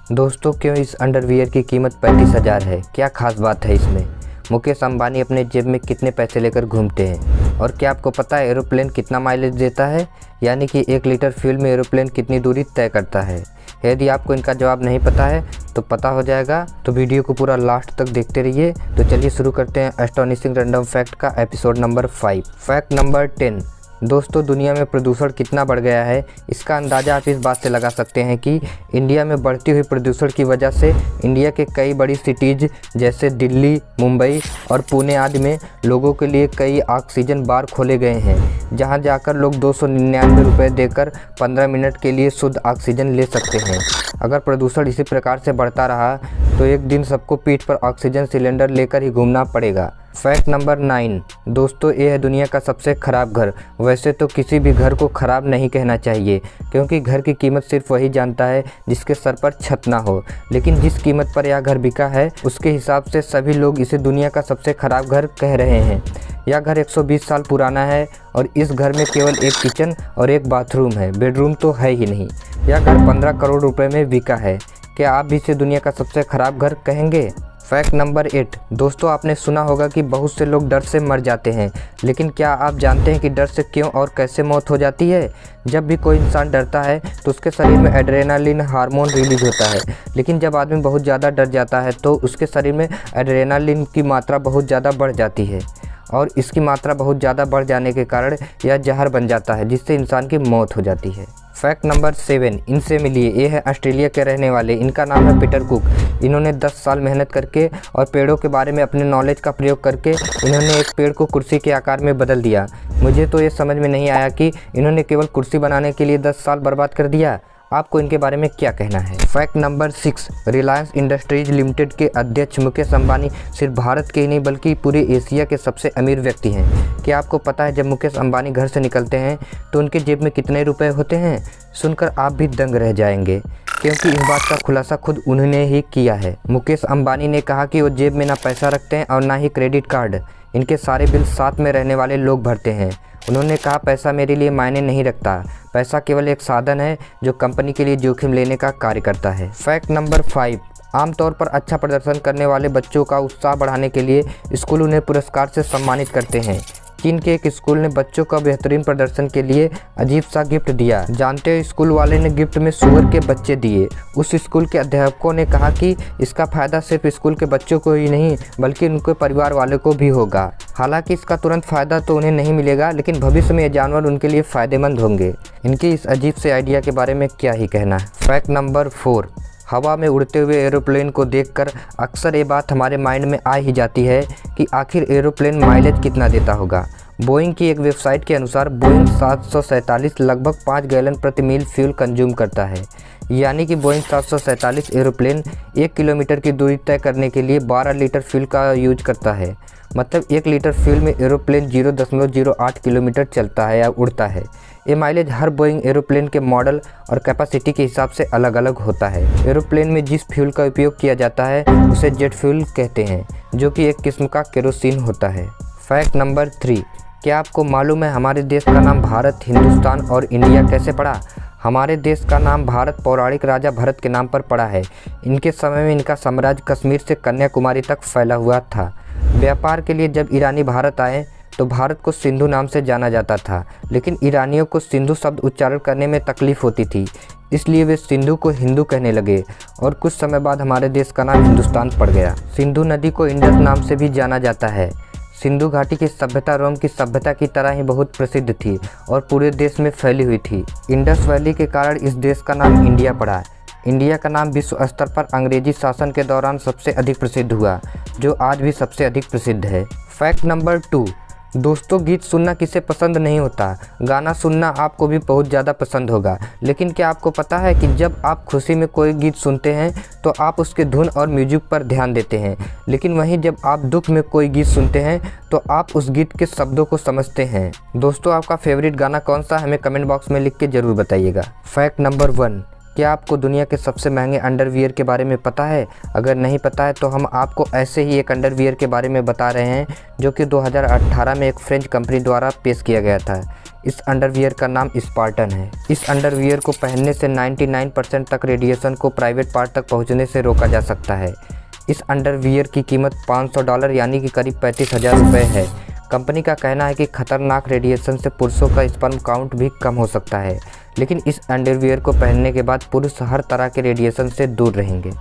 दोस्तों, क्यों इस अंडरवियर की कीमत 35,000 है? क्या खास बात है इसमें? मुकेश अंबानी अपने जेब में कितने पैसे लेकर घूमते हैं? और क्या आपको पता है एरोप्लेन कितना माइलेज देता है? यानी कि 1 लीटर फ्यूल में एरोप्लेन कितनी दूरी तय करता है? यदि आपको इनका जवाब नहीं पता है तो पता हो जाएगा, तो वीडियो को पूरा लास्ट तक देखते रहिए। तो चलिए शुरू करते हैं एस्टोनिशिंग रैंडम फैक्ट का एपिसोड नंबर 5। Fact number 10। दोस्तों, दुनिया में प्रदूषण कितना बढ़ गया है, इसका अंदाज़ा आप इस बात से लगा सकते हैं कि इंडिया में बढ़ती हुई प्रदूषण की वजह से इंडिया के कई बड़ी सिटीज़ जैसे दिल्ली, मुंबई और पुणे आदि में लोगों के लिए कई ऑक्सीजन बार खोले गए हैं, जहां जाकर लोग 299 रुपये देकर 15 मिनट के लिए शुद्ध ऑक्सीजन ले सकते हैं। अगर प्रदूषण इसी प्रकार से बढ़ता रहा तो एक दिन सबको पीठ पर ऑक्सीजन सिलेंडर लेकर ही घूमना पड़ेगा। Fact number 9। दोस्तों, ये है दुनिया का सबसे ख़राब घर। वैसे तो किसी भी घर को ख़राब नहीं कहना चाहिए, क्योंकि घर की कीमत सिर्फ वही जानता है जिसके सर पर छत ना हो। लेकिन जिस कीमत पर यह घर बिका है उसके हिसाब से सभी लोग इसे दुनिया का सबसे ख़राब घर कह रहे हैं। यह घर 120 साल पुराना है और इस घर में केवल एक किचन और एक बाथरूम है, बेडरूम तो है ही नहीं। यह घर 15 करोड़ रुपए में बिका है। क्या आप भी इसे दुनिया का सबसे ख़राब घर कहेंगे? Fact number 8। दोस्तों, आपने सुना होगा कि बहुत से लोग डर से मर जाते हैं, लेकिन क्या आप जानते हैं कि डर से क्यों और कैसे मौत हो जाती है? जब भी कोई इंसान डरता है तो उसके शरीर में एड्रेनालिन हार्मोन रिलीज होता है, लेकिन जब आदमी बहुत ज़्यादा डर जाता है तो उसके शरीर में एड्रेनालिन की मात्रा बहुत ज़्यादा बढ़ जाती है, और इसकी मात्रा बहुत ज़्यादा बढ़ जाने के कारण यह जहर बन जाता है, जिससे इंसान की मौत हो जाती है। Fact number 7। इनसे मिलिए। ये है ऑस्ट्रेलिया के रहने वाले, इनका नाम है पीटर कुक। इन्होंने 10 साल मेहनत करके और पेड़ों के बारे में अपने नॉलेज का प्रयोग करके इन्होंने एक पेड़ को कुर्सी के आकार में बदल दिया। मुझे तो ये समझ में नहीं आया कि इन्होंने केवल कुर्सी बनाने के लिए 10 साल बर्बाद कर दिया। आपको इनके बारे में क्या कहना है? Fact number 6। Reliance industries limited के अध्यक्ष मुकेश अंबानी सिर्फ भारत के ही नहीं बल्कि पूरे एशिया के सबसे अमीर व्यक्ति हैं। क्या आपको पता है जब मुकेश अंबानी घर से निकलते हैं तो उनके जेब में कितने रुपए होते हैं? सुनकर आप भी दंग रह जाएंगे, क्योंकि इस बात का खुलासा खुद उन्होंने ही किया है। मुकेश अंबानी ने कहा कि वो जेब में ना पैसा रखते हैं और ना ही क्रेडिट कार्ड। इनके सारे बिल साथ में रहने वाले लोग भरते हैं। उन्होंने कहा, पैसा मेरे लिए मायने नहीं रखता, पैसा केवल एक साधन है जो कंपनी के लिए जोखिम लेने का कार्य करता है। Fact number 5। आमतौर पर अच्छा प्रदर्शन करने वाले बच्चों का उत्साह बढ़ाने के लिए स्कूल उन्हें पुरस्कार से सम्मानित करते हैं। चीन के एक स्कूल ने बच्चों का बेहतरीन प्रदर्शन के लिए अजीब सा गिफ्ट दिया। जानते हो, स्कूल वाले ने गिफ्ट में सूअर के बच्चे दिए। उस स्कूल के अध्यापकों ने कहा कि इसका फ़ायदा सिर्फ स्कूल के बच्चों को ही नहीं बल्कि उनके परिवार वालों को भी होगा। हालांकि इसका तुरंत फ़ायदा तो उन्हें नहीं मिलेगा, लेकिन भविष्य में ये जानवर उनके लिए फ़ायदेमंद होंगे। इनके इस अजीब से आइडिया के बारे में क्या ही कहना है। Fact number 4। हवा में उड़ते हुए एरोप्लेन को देखकर अक्सर ये बात हमारे माइंड में आ ही जाती है कि आखिर एरोप्लेन माइलेज कितना देता होगा। बोइंग की एक वेबसाइट के अनुसार बोइंग 747 लगभग 5 गैलन प्रति मील फ्यूल कंज्यूम करता है। यानी कि बोइंग 747 एरोप्लेन 1 किलोमीटर की दूरी तय करने के लिए 12 लीटर फ्यूल का यूज करता है। मतलब 1 लीटर फ्यूल में एरोप्लेन 0.08 किलोमीटर चलता है या उड़ता है। ये माइलेज हर बोइंग एरोप्लेन के मॉडल और कैपेसिटी के हिसाब से अलग अलग होता है। एरोप्लेन में जिस फ्यूल का उपयोग किया जाता है उसे जेट फ्यूल कहते हैं, जो कि एक किस्म का केरोसिन होता है। Fact number 3। क्या आपको मालूम है हमारे देश का नाम भारत, हिंदुस्तान और इंडिया कैसे पड़ा? हमारे देश का नाम भारत पौराणिक राजा भरत के नाम पर पड़ा है। इनके समय में इनका साम्राज्य कश्मीर से कन्याकुमारी तक फैला हुआ था। व्यापार के लिए जब ईरानी भारत आए तो भारत को सिंधु नाम से जाना जाता था, लेकिन ईरानियों को सिंधु शब्द उच्चारण करने में तकलीफ होती थी, इसलिए वे सिंधु को हिंदू कहने लगे और कुछ समय बाद हमारे देश का नाम हिंदुस्तान पड़ गया। सिंधु नदी को इंडस नाम से भी जाना जाता है। सिंधु घाटी की सभ्यता रोम की सभ्यता की तरह ही बहुत प्रसिद्ध थी और पूरे देश में फैली हुई थी। इंडस वैली के कारण इस देश का नाम इंडिया पड़ा। इंडिया का नाम विश्व स्तर पर अंग्रेजी शासन के दौरान सबसे अधिक प्रसिद्ध हुआ, जो आज भी सबसे अधिक प्रसिद्ध है। Fact number 2। दोस्तों, गीत सुनना किसे पसंद नहीं होता? गाना सुनना आपको भी बहुत ज़्यादा पसंद होगा, लेकिन क्या आपको पता है कि जब आप खुशी में कोई गीत सुनते हैं तो आप उसके धुन और म्यूजिक पर ध्यान देते हैं, लेकिन वहीं जब आप दुख में कोई गीत सुनते हैं तो आप उस गीत के शब्दों को समझते हैं। दोस्तों, आपका फेवरेट गाना कौन सा? हमें कमेंट बॉक्स में लिख के ज़रूर बताइएगा। Fact number 1। क्या आपको दुनिया के सबसे महंगे अंडरवियर के बारे में पता है? अगर नहीं पता है तो हम आपको ऐसे ही एक अंडरवियर के बारे में बता रहे हैं जो कि 2018 में एक फ्रेंच कंपनी द्वारा पेश किया गया था। इस अंडरवियर का नाम स्पार्टन है। इस अंडरवियर को पहनने से 99% तक रेडिएशन को प्राइवेट पार्ट तक पहुंचने से रोका जा सकता है। इस अंडरवियर की कीमत $500 यानी कि करीब 35,000 रुपये है। कंपनी का कहना है कि खतरनाक रेडिएशन से पुरुषों का स्पर्म काउंट भी कम हो सकता है, लेकिन इस अंडरवियर को पहनने के बाद पुरुष हर तरह के रेडिएशन से दूर रहेंगे।